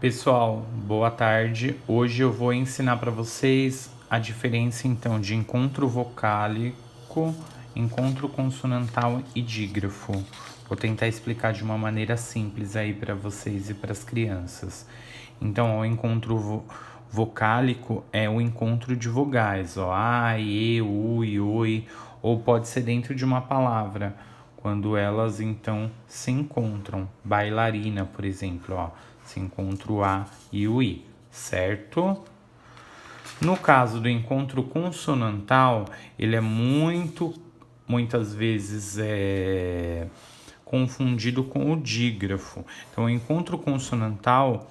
Pessoal, boa tarde. Hoje eu vou ensinar para vocês a diferença então de encontro vocálico, encontro consonantal e dígrafo. Vou tentar explicar de uma maneira simples aí para vocês e para as crianças. Então, o encontro vocálico é o encontro de vogais, ó, a, e, u, e, oi, ou pode ser dentro de uma palavra, quando elas então se encontram. Bailarina, por exemplo, ó, se encontra o a e o i, certo? No caso do encontro consonantal, ele é muitas vezes confundido com o dígrafo. Então, o encontro consonantal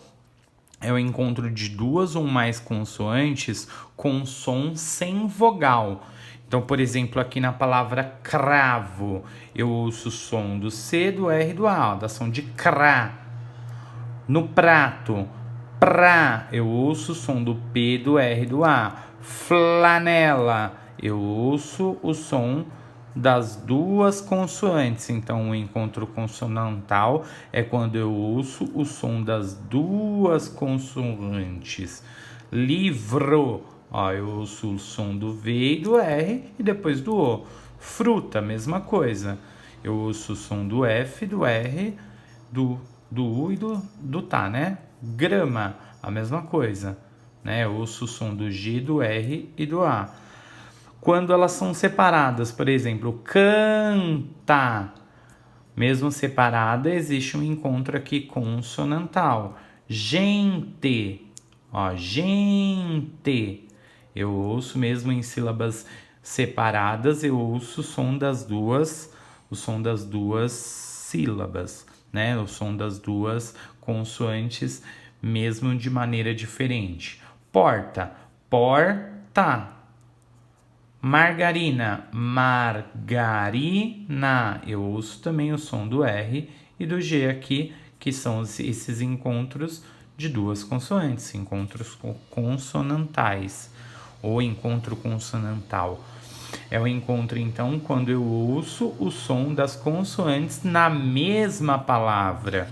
é o encontro de duas ou mais consoantes com som sem vogal. Então, por exemplo, aqui na palavra cravo, eu ouço o som do C, do R e do A, da som de crá. No prato, pra, eu ouço o som do P, do R e do A. Flanela, eu ouço o som das duas consoantes. Então, o encontro consonantal é quando eu ouço o som das duas consoantes. Livro, ó, eu ouço o som do V e do R e depois do O. Fruta, mesma coisa. Eu ouço o som do F, do R, do U e do tá, né? Grama, a mesma coisa, né? Eu ouço o som do G, do R e do A. Quando elas são separadas, por exemplo, canta, mesmo separada, existe um encontro aqui consonantal. Gente, ó, gente. Eu ouço mesmo em sílabas separadas, eu ouço o som das duas sílabas, né? O som das duas consoantes, mesmo de maneira diferente. Porta, porta. Margarina, margarina. Eu ouço também o som do R e do G aqui, que são esses encontros de duas consoantes, encontros consonantais ou encontro consonantal. É o encontro, então, quando eu ouço o som das consoantes na mesma palavra.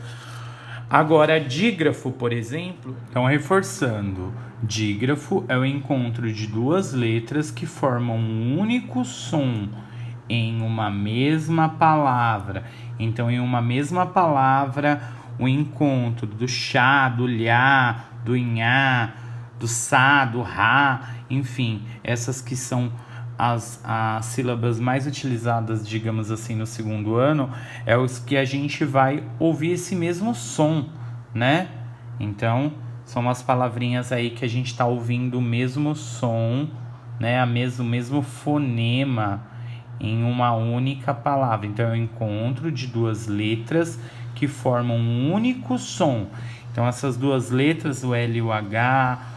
Agora, dígrafo, por exemplo, então reforçando, dígrafo é o encontro de duas letras que formam um único som em uma mesma palavra. Então, em uma mesma palavra, o encontro do chá, do lhá, do inhá, do sá, do rá, enfim, essas que são as sílabas mais utilizadas, digamos assim, no segundo ano, é os que a gente vai ouvir esse mesmo som, né? Então, são as palavrinhas aí que a gente está ouvindo o mesmo som, né? O mesmo fonema em uma única palavra. Então, é o encontro de duas letras que formam um único som. Então, essas duas letras, o L e o H,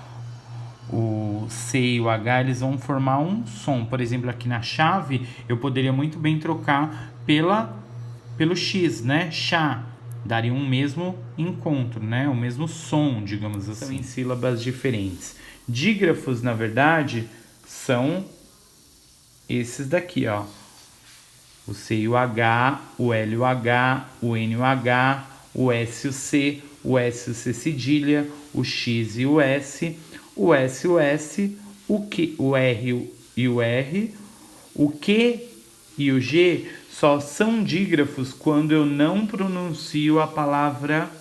o C e o H, eles vão formar um som. Por exemplo, aqui na chave, eu poderia muito bem trocar pelo X, né? Chá. Daria um mesmo encontro, né? O mesmo som, digamos assim. São em sílabas diferentes. Dígrafos, na verdade, são esses daqui, ó. O C e o H, o L e o H, o N e o H, o S e o C, o S e o C cedilha, o X e o S, o S e o S, o R e o R, o Q e o G só são dígrafos quando eu não pronuncio a palavra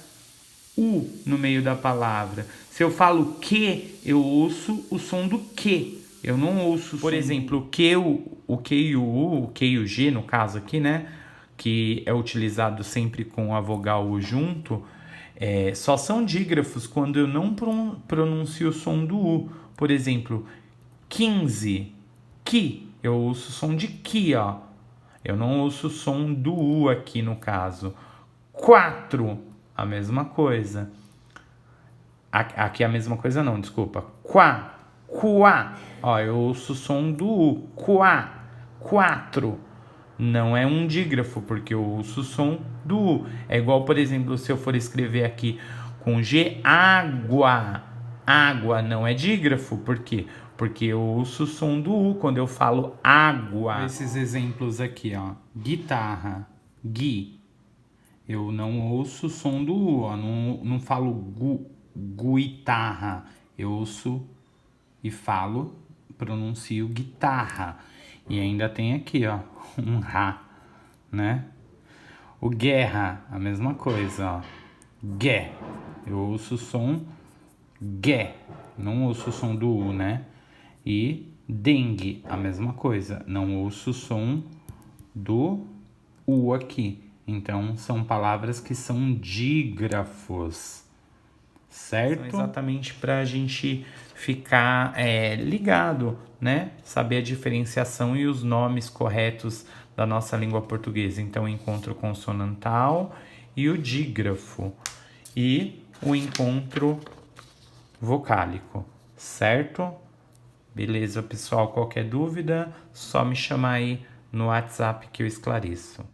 U no meio da palavra. Se eu falo que, eu ouço o som do que. Eu não ouço, por exemplo, o Q e o U, o Q e o G, no caso aqui, né? Que é utilizado sempre com a vogal U junto. Só são dígrafos quando eu não pronuncio o som do U. Por exemplo, 15, que. Eu ouço o som de que, ó. Eu não ouço o som do U aqui no caso. 4, a mesma coisa. Aqui é a mesma coisa não, desculpa. Quá, quá. Ó, eu ouço o som do U. Quá, 4. Não é um dígrafo, porque eu ouço o som do U. É igual, por exemplo, se eu for escrever aqui com G, água. Água não é dígrafo, por quê? Porque eu ouço o som do U quando eu falo água. Esses exemplos aqui, ó. Guitarra, gui. Eu não ouço o som do U, ó. Não falo gu. guitarra. Eu ouço e falo, pronuncio guitarra. E ainda tem aqui, ó, um Rá, né? O guerra, a mesma coisa, ó. Gué. Eu ouço o som Gué. Não ouço o som do U, né? E dengue, a mesma coisa. Não ouço o som do U aqui. Então, são palavras que são dígrafos, certo? São exatamente para a gente ficar ligado, né? Saber a diferenciação e os nomes corretos da nossa língua portuguesa. Então, o encontro consonantal e o dígrafo. E o encontro vocálico, certo? Beleza, pessoal? Qualquer dúvida, só me chamar aí no WhatsApp que eu esclareço.